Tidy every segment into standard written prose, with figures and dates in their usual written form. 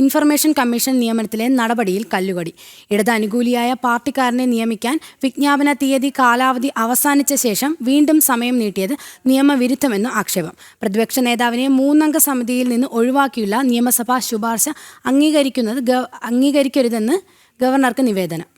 Information commission നിയമനത്തിലെ നടപടിയിൽ കല്ലുകടി. ഇടത് അനുകൂലിയായ പാർട്ടിക്കാരനെ നിയമിക്കാൻ വിജ്ഞാപന തീയതി കാലാവധി അവസാനിച്ച ശേഷം വീണ്ടും സമയം നീട്ടിയത് നിയമവിരുദ്ധമെന്ന് ആക്ഷേപം. പ്രതിപക്ഷ നേതാവിനെ 3-അംഗ സമിതിയിൽ നിന്ന് ഒഴിവാക്കിയുള്ള നിയമസഭാ ശുപാർശ അംഗീകരിക്കരുതെന്ന് ഗവർണർക്ക് നിവേദനം.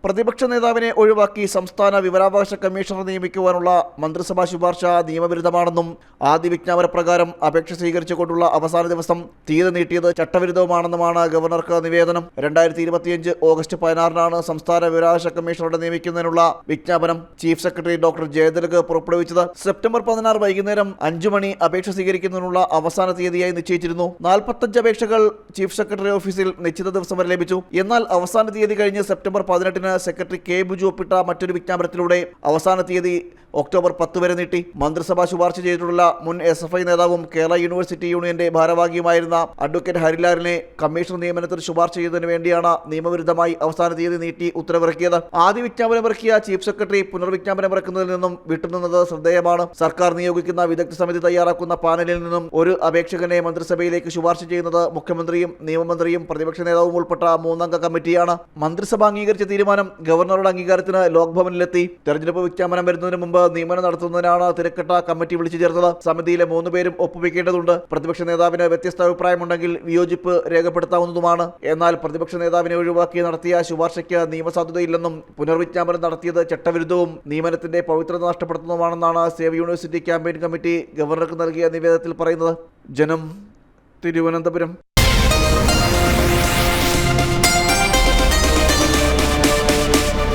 പ്രതിപക്ഷ നേതാവിനെ ഒഴിവാക്കി സംസ്ഥാന വിവരാവകാശ കമ്മീഷണർ നിയമിക്കുവാനുള്ള മന്ത്രിസഭാ ശുപാർശ നിയമവിരുദ്ധമാണെന്നും ആദ്യ വിജ്ഞാപന പ്രകാരം അപേക്ഷ സ്വീകരിച്ചുകൊണ്ടുള്ള അവസാന ദിവസം തീയതി നീട്ടിയത് ചട്ടവിരുദ്ധവുമാണെന്നുമാണ് ഗവർണർക്ക് നിവേദനം. 2025 ഓഗസ്റ്റ് 16-നാണ് സംസ്ഥാന വിവരാവകാശ കമ്മീഷണറുടെ നിയമിക്കുന്നതിനുള്ള വിജ്ഞാപനം ചീഫ് സെക്രട്ടറി ഡോക്ടർ ജയതിലക് പുറപ്പെടുവിച്ചത്. സെപ്റ്റംബർ 16 വൈകുന്നേരം 5 മണി അപേക്ഷ സ്വീകരിക്കുന്നതിനുള്ള അവസാന തീയതിയായി നിശ്ചയിച്ചിരുന്നു. 45 അപേക്ഷകൾ ചീഫ് സെക്രട്ടറി ഓഫീസിൽ നിശ്ചിത ദിവസം വരെ ലഭിച്ചു. എന്നാൽ അവസാന തീയതി കഴിഞ്ഞ് സെപ്റ്റംബർ 18-ന് സെക്രട്ടറി കെ ബിജു ഒപ്പിട്ട മറ്റൊരു വിജ്ഞാപനത്തിലൂടെ അവസാന തീയതി ഒക്ടോബർ 10 വരെ നീട്ടി. മന്ത്രിസഭ ശുപാർശ ചെയ്തിട്ടുള്ള മുൻ SFI നേതാവും കേരള യൂണിവേഴ്സിറ്റി യൂണിയന്റെ ഭാരവാഹിയുമായിരുന്ന അഡ്വക്കേറ്റ് ഹരിലാലിനെ കമ്മീഷൻ നിയമനത്തിന് ശുപാർശ ചെയ്തതിനു വേണ്ടിയാണ് നിയമവിരുദ്ധമായി അവസാന തീയതി നീട്ടി ഉത്തരവിറക്കിയത്. ആദ്യ വിജ്ഞാപനമിറക്കിയ ചീഫ് സെക്രട്ടറി പുനർവിജ്ഞാപനമിറക്കുന്നതിൽ നിന്നും വിട്ടുനിന്നത് ശ്രദ്ധേയമാണ്. സർക്കാർ നിയോഗിക്കുന്ന വിദഗ്ധ സമിതി തയ്യാറാക്കുന്ന പാനലിൽ നിന്നും ഒരു അപേക്ഷകനെ മന്ത്രിസഭയിലേക്ക് ശുപാർശ ചെയ്യുന്നത് മുഖ്യമന്ത്രിയും നിയമമന്ത്രിയും പ്രതിപക്ഷ നേതാവും ഉൾപ്പെട്ട 3-അംഗ കമ്മിറ്റിയാണ്. മന്ത്രിസഭ അംഗീകരിച്ച തീരുമാനം ഗവർണറുടെ അംഗീകാരത്തിന് ലോക്ഭവനിലെത്തി. തെരഞ്ഞെടുപ്പ് വിജ്ഞാപനം വരുന്നതിന് മുമ്പ് നിയമനം നടത്തുന്നതിനാണ് തിരക്കിട്ട കമ്മിറ്റി വിളിച്ചു ചേർത്തത്. സമിതിയിലെ 3 പേരും ഒപ്പുവെക്കേണ്ടതുണ്ട്. പ്രതിപക്ഷ നേതാവിന് വ്യത്യസ്ത അഭിപ്രായമുണ്ടെങ്കിൽ വിയോജിപ്പ് രേഖപ്പെടുത്താവുന്നതുമാണ്. എന്നാൽ പ്രതിപക്ഷ നേതാവിനെ ഒഴിവാക്കി നടത്തിയ ശുപാർശയ്ക്ക് നിയമസാധുതയില്ലെന്നും പുനർവിജ്ഞാപനം നടത്തിയത് ചട്ടവിരുദ്ധവും നിയമനത്തിന്റെ പവിത്രത നഷ്ടപ്പെടുത്തുന്നതുമാണെന്നാണ് സേവ് യൂണിവേഴ്സിറ്റി ക്യാമ്പയിൻ കമ്മിറ്റി ഗവർണർക്ക് നൽകിയ നിവേദനത്തിൽ പറയുന്നത്. ജനം, തിരുവനന്തപുരം.